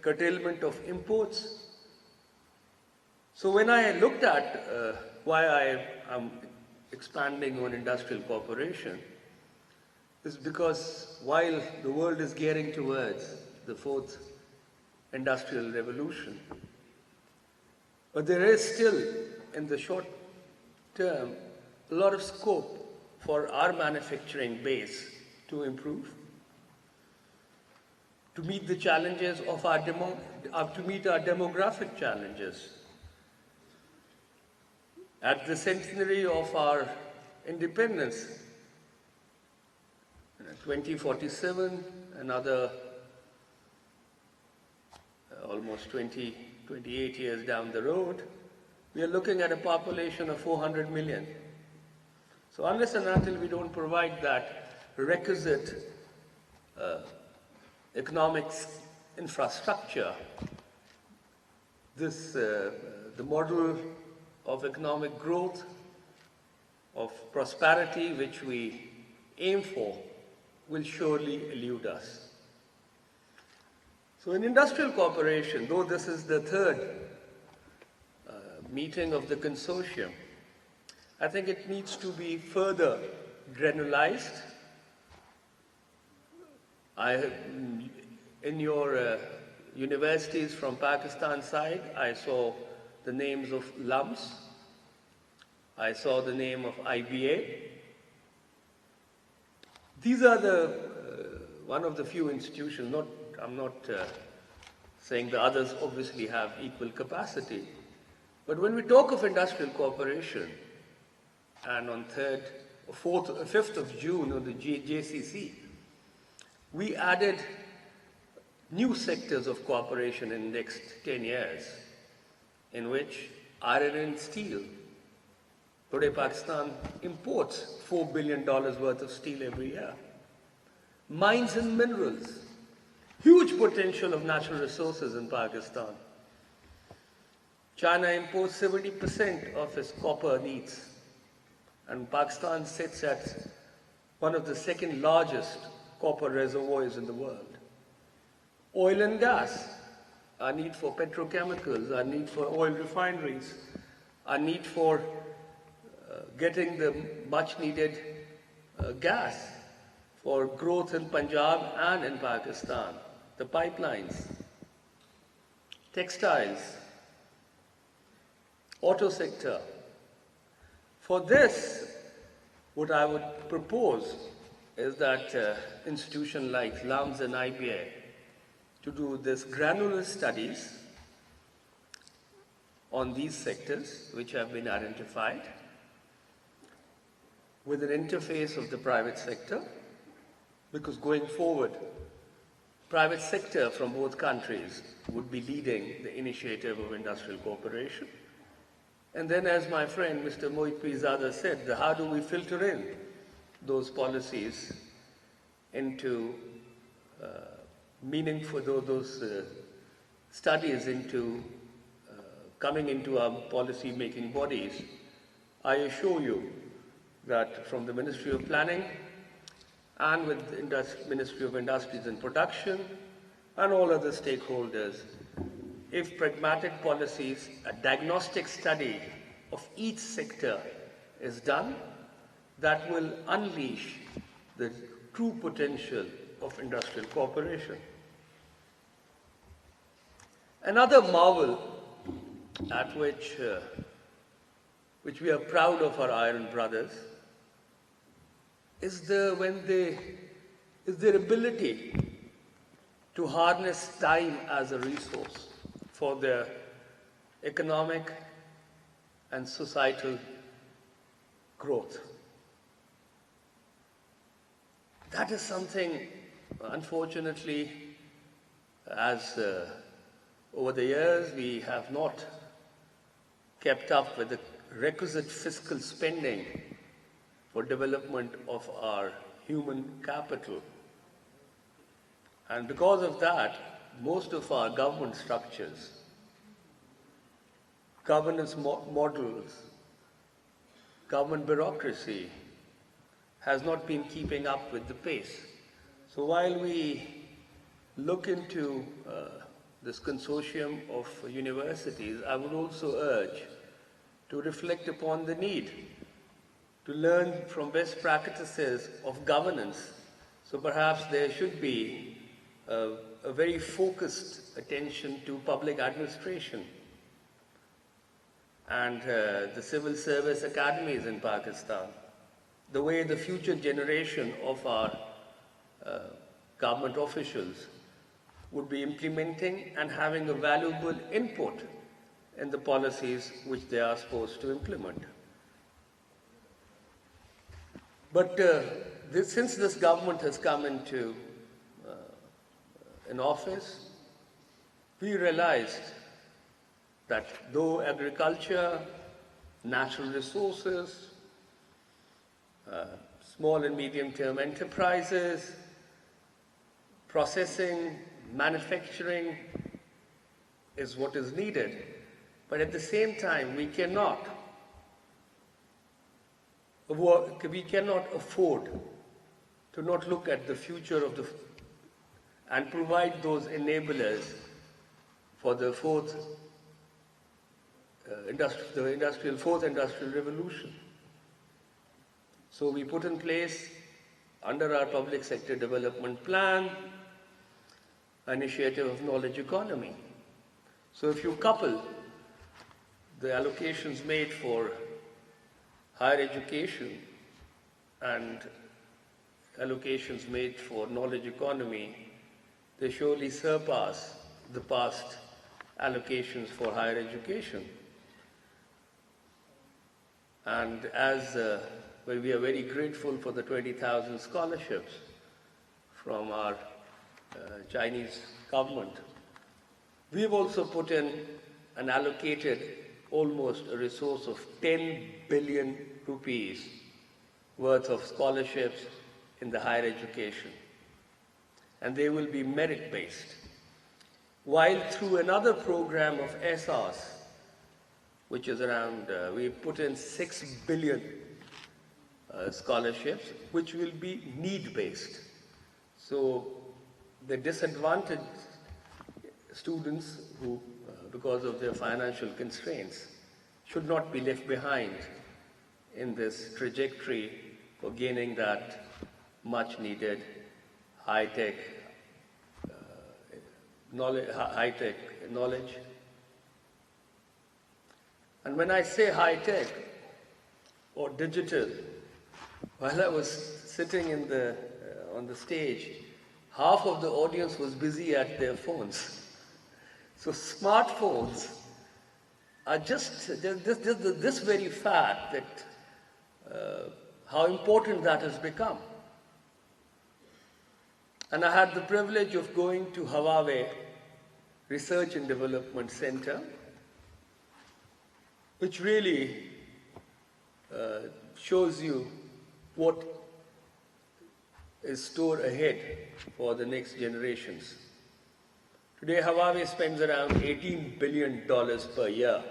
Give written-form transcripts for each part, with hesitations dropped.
curtailment of imports. So when I looked at why I am expanding on industrial cooperation, is because while the world is gearing towards the fourth industrial revolution, but there is still, in the short term, a lot of scope for our manufacturing base to improve, to meet the challenges of to meet our demographic challenges. At the centenary of our independence, 2047, another almost 28 years down the road, we are looking at a population of 400 million. So unless and until we don't provide that requisite economics infrastructure, the model of economic growth, of prosperity which we aim for, will surely elude us. So in industrial cooperation, though this is the third meeting of the consortium, I think it needs to be further granularized. In your universities from Pakistan side, I saw the names of LUMS. I saw the name of IBA. These are one of the few institutions, I'm not saying the others obviously have equal capacity, but when we talk of industrial cooperation, and on 5th of June on the JCC, we added new sectors of cooperation in the next 10 years, in which iron and steel. Today Pakistan imports $4 billion worth of steel every year. Mines and minerals, huge potential of natural resources in Pakistan. China imports 70% of its copper needs, and Pakistan sits at one of the second largest copper reservoirs in the world. Oil and gas, our need for petrochemicals, our need for oil refineries, our need for getting the much needed gas for growth in Punjab and in Pakistan, the pipelines, textiles, auto sector. For this, what I would propose is that institutions like LUMS and IBA to do this granular studies on these sectors which have been identified with an interface of the private sector, because going forward, private sector from both countries would be leading the initiative of industrial cooperation. And then, as my friend Mr. Mohit Pirzada said, how do we filter in those policies into meaningful, those studies into coming into our policy-making bodies? I assure you that from the Ministry of Planning and with the Ministry of Industries and Production and all other stakeholders, if pragmatic policies, a diagnostic study of each sector is done, that will unleash the true potential of industrial cooperation. Another marvel at which we are proud of our iron brothers is their ability to harness time as a resource for their economic and societal growth. That is something, unfortunately, as over the years we have not kept up with the requisite fiscal spending for development of our human capital. And because of that, most of our government structures, governance models, government bureaucracy has not been keeping up with the pace. So while we look into this consortium of universities, I would also urge to reflect upon the need to learn from best practices of governance. So perhaps there should be a very focused attention to public administration and the civil service academies in Pakistan, the way the future generation of our government officials would be implementing and having a valuable input in the policies which they are supposed to implement. But since this government has come into in office, we realized that though agriculture, natural resources, small and medium-term enterprises, processing, manufacturing is what is needed, but at the same time we cannot afford to not look at the future of and provide those enablers for the fourth industrial revolution. So we put in place, under our public sector development plan, an initiative of knowledge economy. So if you couple the allocations made for higher education and allocations made for knowledge economy, they surely surpass the past allocations for higher education. And we are very grateful for the 20,000 scholarships from our Chinese government. We have also put in and allocated almost a resource of 10 billion rupees worth of scholarships in the higher education. And they will be merit-based. While through another program of SRs, which is around, we put in 6 billion scholarships, which will be need-based. So the disadvantaged students who, because of their financial constraints, should not be left behind in this trajectory for gaining that much needed high-tech knowledge. And when I say high-tech or digital, while I was sitting on the stage, half of the audience was busy at their phones. So smartphones are just this very fact that how important that has become. And I had the privilege of going to Huawei Research and Development Center, which really shows you what is stored ahead for the next generations. Today, Huawei spends around $18 billion per year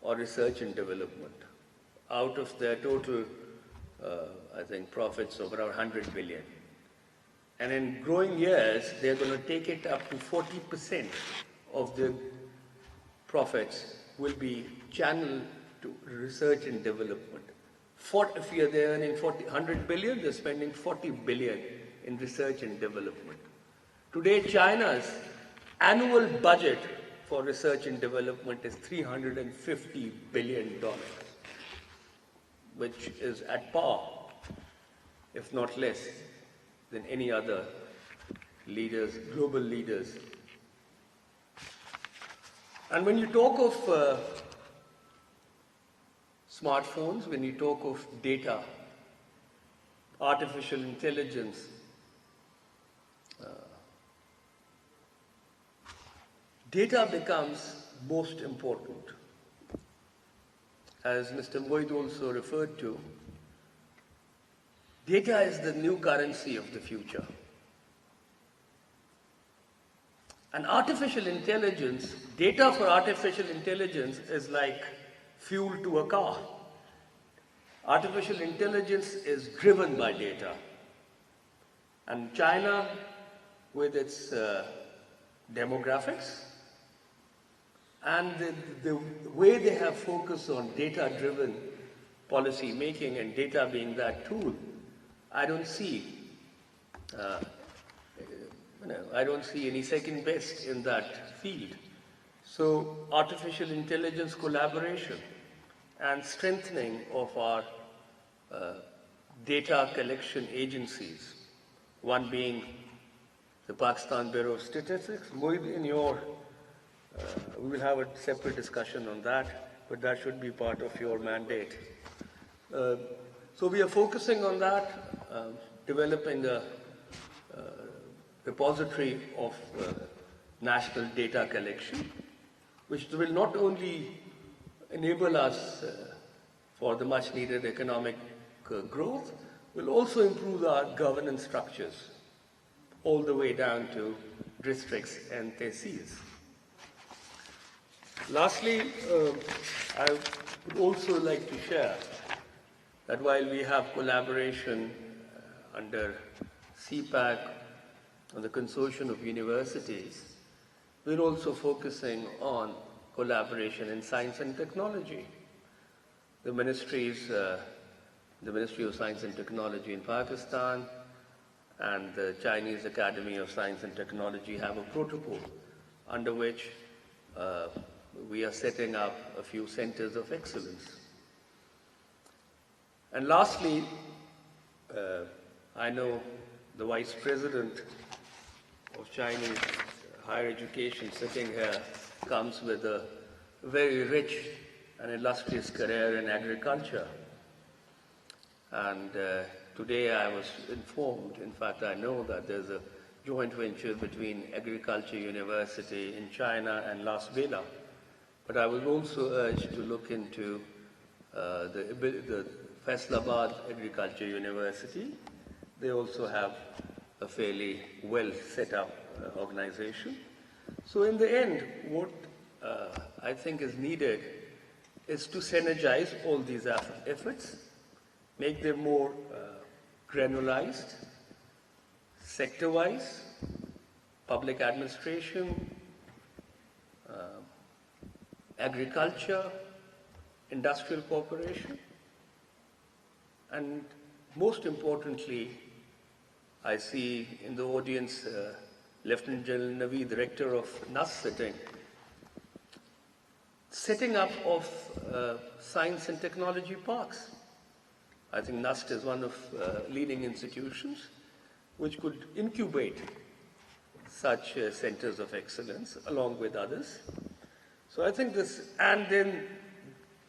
on research and development, out of their total, I think, profits of around 100 billion. And in growing years, they're going to take it up to 40% of the profits will be channeled to research and development. If they're earning 100 billion, they're spending 40 billion in research and development. Today, China's annual budget for research and development is $350 billion, which is at par, if not less, than any other leaders, global leaders. And when you talk of smartphones, when you talk of data, artificial intelligence, data becomes most important. As Mr. Moid also referred to, data is the new currency of the future. And artificial intelligence, data for artificial intelligence is like fuel to a car. Artificial intelligence is driven by data. And China with its demographics, and the way they have focused on data-driven policy making and data being that tool, I don't see, I don't see any second best in that field. So artificial intelligence collaboration and strengthening of our data collection agencies, one being the Pakistan Bureau of Statistics. Mohid, in your, we will have a separate discussion on that, but that should be part of your mandate. So we are focusing on that, developing a repository of national data collection, which will not only enable us for the much needed economic growth, will also improve our governance structures all the way down to districts and tehsils. Lastly, I would also like to share that while we have collaboration under CPAC on the consortium of universities, we're also focusing on collaboration in science and technology. The ministries, the Ministry of Science and Technology in Pakistan and the Chinese Academy of Science and Technology have a protocol under which we are setting up a few centers of excellence. And lastly, I know the Vice President of Chinese higher education sitting here comes with a very rich and illustrious career in agriculture. And today I was informed, in fact I know that there's a joint venture between Agriculture University in China and Las Vegas. But I was also urged to look into the Faisalabad Agriculture University. They also have a fairly well set up organization. So in the end, what I think is needed is to synergize all these efforts, make them more granularized, sector-wise, public administration, agriculture, industrial cooperation, and most importantly, I see in the audience Lieutenant General Naveed, Director of NUS, setting up of science and technology parks. I think NUST is one of leading institutions which could incubate such centers of excellence along with others. So I think this, and then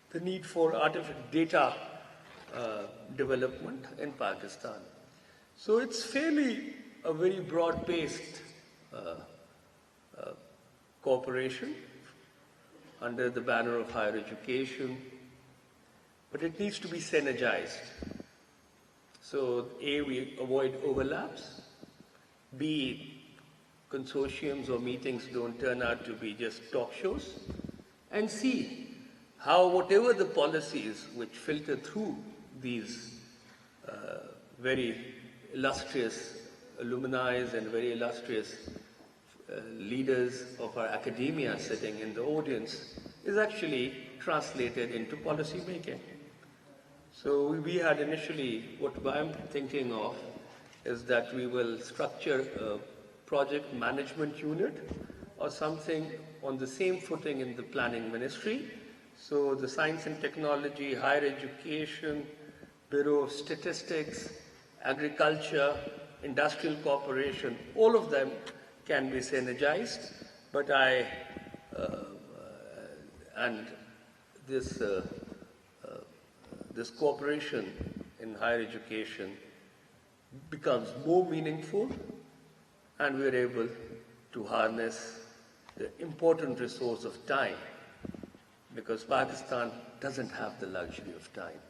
the need for artificial data development in Pakistan. So it's fairly a very broad-based cooperation under the banner of higher education, but it needs to be synergized. So A, we avoid overlaps, B, consortiums or meetings don't turn out to be just talk shows, and C, how whatever the policies which filter through these very illustrious alumni and very illustrious leaders of our academia sitting in the audience is actually translated into policy making. So we had initially, what I'm thinking of is that we will structure a project management unit or something on the same footing in the planning ministry. So the science and technology, higher education, Bureau of Statistics, agriculture, industrial cooperation, all of them can be synergized, but this cooperation in higher education becomes more meaningful, and we're able to harness the important resource of time, because Pakistan doesn't have the luxury of time.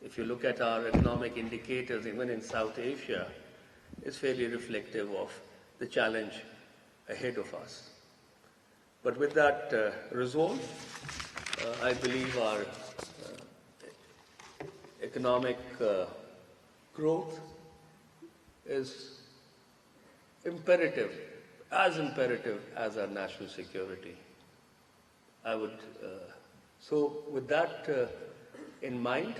If you look at our economic indicators, even in South Asia, it's fairly reflective of the challenge ahead of us. But with that resolve, I believe our economic growth is imperative as our national security. So with that in mind,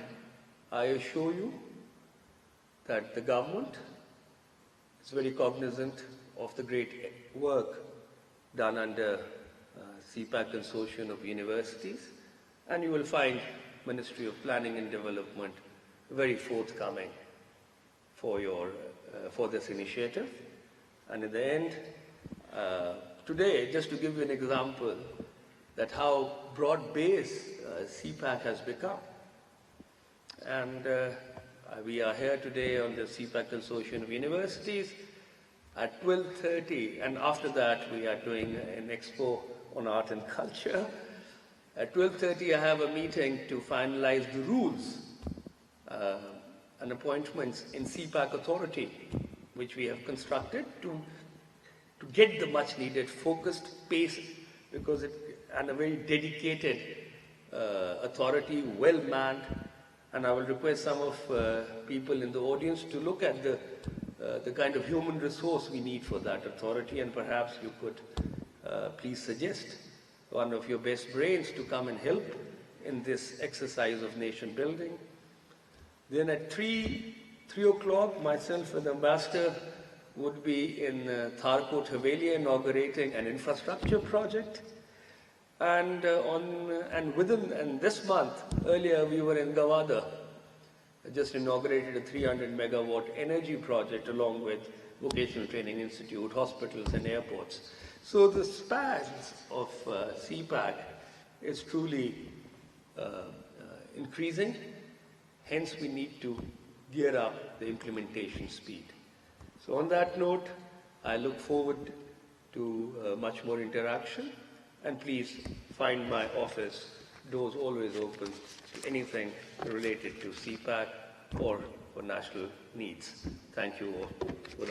I assure you that the government is very cognizant of the great work done under CPAC Consortium of Universities, and you will find Ministry of Planning and Development very forthcoming for this initiative. And in the end, today, just to give you an example that how broad-based CPAC has become, and we are here today on the CPAC Consortium of Universities at 12:30, and after that we are doing an expo on art and culture. At 12:30 I have a meeting to finalize the rules and appointments in CPAC authority, which we have constructed to get the much needed focused pace, and a very dedicated authority, well manned. And I will request some of people in the audience to look at the kind of human resource we need for that authority, and perhaps you could please suggest one of your best brains to come and help in this exercise of nation building. Then at 3 o'clock, myself and the ambassador would be in Tharkot Haveli inaugurating an infrastructure project. And this month, earlier we were in Gawada, just inaugurated a 300 megawatt energy project along with Vocational Training Institute, hospitals and airports. So the span of CPAC is truly increasing. Hence we need to gear up the implementation speed. So on that note, I look forward to much more interaction, and please find my office doors always open to anything related to CPAC or for national needs. Thank you all.